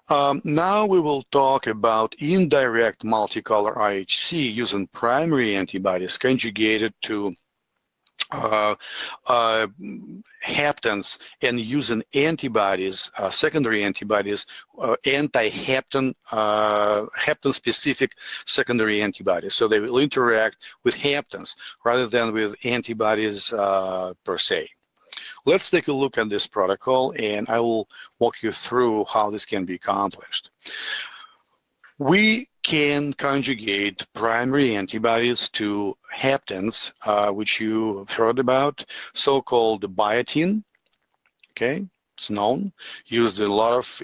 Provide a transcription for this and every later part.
Now we will talk about indirect multicolor IHC using primary antibodies conjugated to haptens and using antibodies, secondary antibodies, anti-hapten, hapten-specific secondary antibodies. So they will interact with haptens rather than with antibodies per se. Let's take a look at this protocol, and I will walk you through how this can be accomplished. We can conjugate primary antibodies to haptens, which you have heard about, so-called biotin. Okay, it's known, used a lot of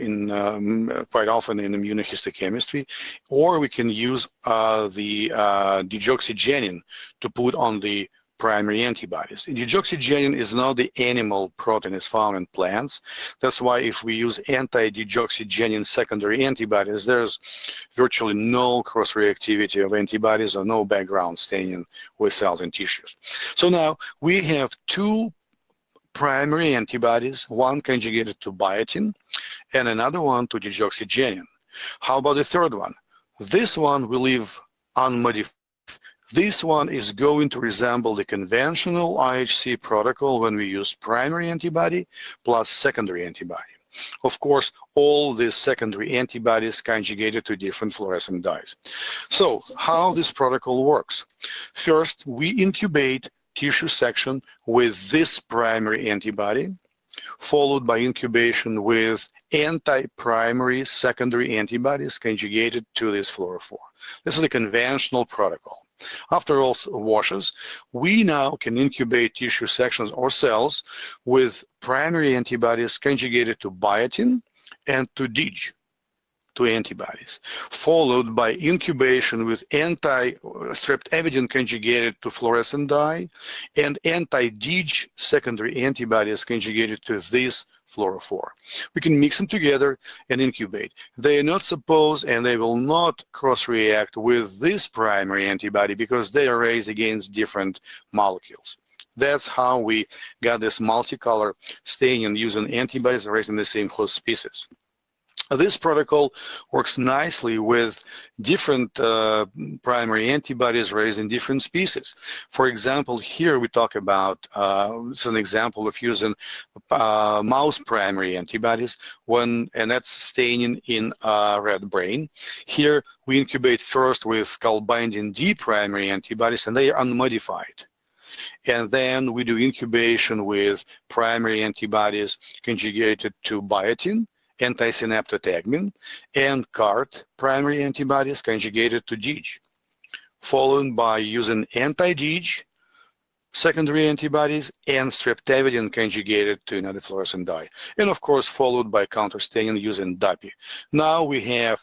quite often in immunohistochemistry, or we can use the deoxygenin to put on the primary antibodies. Deoxygenin is not the animal protein, it's found in plants. That's why if we use anti-deoxygenin secondary antibodies, there's virtually no cross-reactivity of antibodies or no background staining with cells and tissues. So now we have two primary antibodies, one conjugated to biotin and another one to deoxygenin. How about the third one? This one we leave unmodified. This one is going to resemble the conventional IHC protocol when we use primary antibody plus secondary antibody. Of course, all these secondary antibodies conjugated to different fluorescent dyes. So how this protocol works? First, we incubate tissue section with this primary antibody, followed by incubation with anti-primary secondary antibodies conjugated to this fluorophore. This is the conventional protocol. After all washes, we now can incubate tissue sections or cells with primary antibodies conjugated to biotin and to DIG, to antibodies, followed by incubation with anti-streptavidin conjugated to fluorescent dye and anti-DIG secondary antibodies conjugated to this fluorophore. We can mix them together and incubate. They are not supposed, and they will not cross-react with this primary antibody because they are raised against different molecules. That's how we got this multicolor staining using antibodies raised in the same host species. This protocol works nicely with different primary antibodies raised in different species. For example, here we talk about, it's an example of using mouse primary antibodies, and that's staining in red brain. Here we incubate first with cal-binding D primary antibodies, and they are unmodified. And then we do incubation with primary antibodies conjugated to biotin, anti-synaptotagmin, and CART primary antibodies conjugated to DIG, followed by using anti-DIG secondary antibodies and streptavidin conjugated to another fluorescent dye, and of course followed by counterstaining using DAPI. Now we have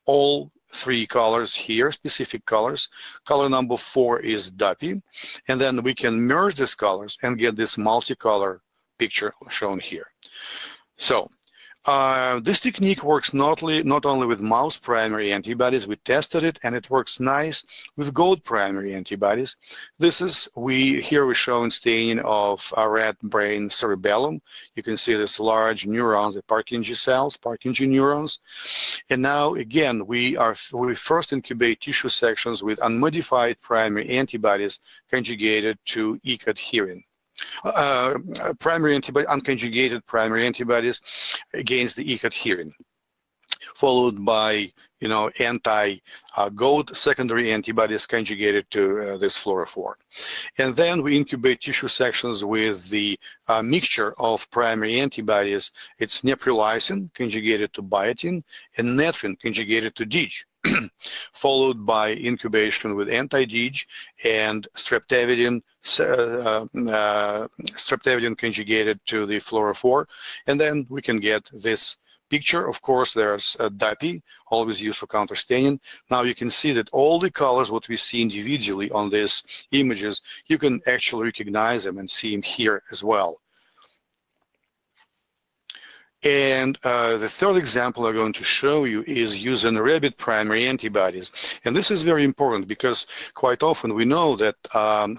all three colors here, specific colors. Color number 4 is DAPI, and then we can merge these colors and get this multicolor picture shown here. So this technique works not only with mouse primary antibodies. We tested it, and it works nice with goat primary antibodies. This is, here we're showing staining of a rat brain cerebellum. You can see this large neurons, the Purkinje cells, Purkinje neurons. And now, again, we first incubate tissue sections with unmodified primary antibodies conjugated to e-cadherin. Unconjugated primary antibodies against the e-cadherin, followed by anti-goat secondary antibodies conjugated to this fluorophore. And then we incubate tissue sections with the mixture of primary antibodies. It's neprilysin conjugated to biotin and netrin conjugated to DIG, followed by incubation with anti-DIG and streptavidin conjugated to the fluorophore. And then we can get this picture. Of course, there's DAPI, always used for counterstaining. Now you can see that all the colors, what we see individually on these images, you can actually recognize them and see them here as well. And the third example I'm going to show you is using rabbit primary antibodies. And this is very important because quite often we know that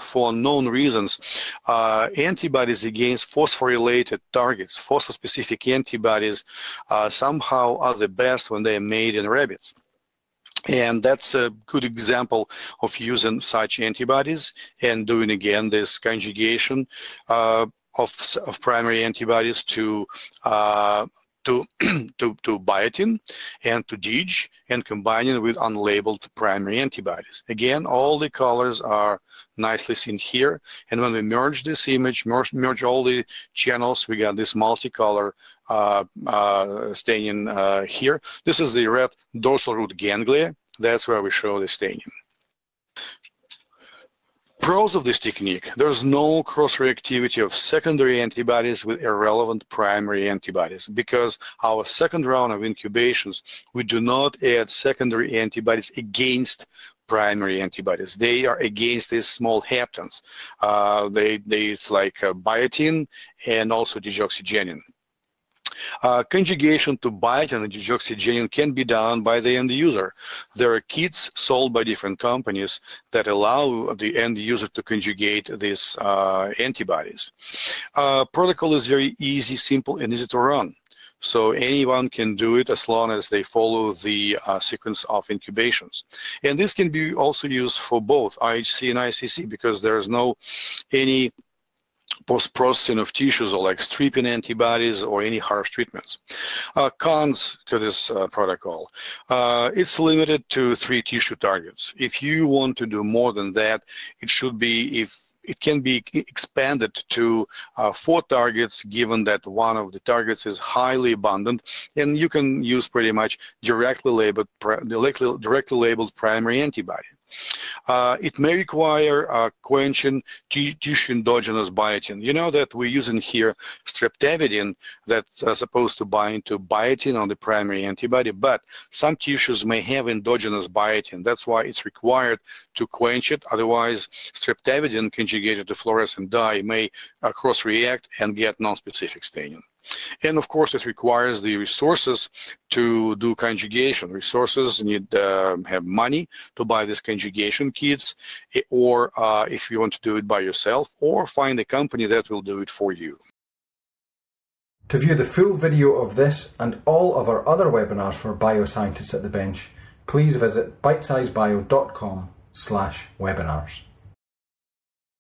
for unknown reasons, antibodies against phosphorylated targets, phosphor-specific antibodies, somehow are the best when they are made in rabbits. And that's a good example of using such antibodies and doing again this conjugation of primary antibodies to biotin and to DIG and combining with unlabeled primary antibodies. Again, all the colors are nicely seen here. And when we merge this image, merge all the channels, we got this multicolor staining here. This is the red dorsal root ganglia. That's where we show the staining. Pros of this technique: there's no cross-reactivity of secondary antibodies with irrelevant primary antibodies, because our second round of incubations, we do not add secondary antibodies against primary antibodies. They are against these small haptens. It's like biotin and also deoxygenin. Conjugation to biotin and deoxygenin can be done by the end user. There are kits sold by different companies that allow the end user to conjugate these antibodies. Protocol is very easy, simple, and easy to run. So anyone can do it as long as they follow the sequence of incubations. And this can be also used for both IHC and ICC, because there's no any post-processing of tissues or like stripping antibodies or any harsh treatments. Cons to this protocol: it's limited to 3 tissue targets. If you want to do more than that, it should be, it can be expanded to 4 targets, given that one of the targets is highly abundant, and you can use pretty much directly labeled primary antibody. It may require quenching tissue endogenous biotin. You know that we're using here streptavidin that's supposed to bind to biotin on the primary antibody, but some tissues may have endogenous biotin. That's why it's required to quench it. Otherwise, streptavidin conjugated to fluorescent dye may cross-react and get non-specific staining. And of course, it requires the resources to do conjugation. Resources need have money to buy these conjugation kits, or if you want to do it by yourself, or find a company that will do it for you. To view the full video of this and all of our other webinars for bioscientists at the bench, please visit bitesizebio.com/webinars.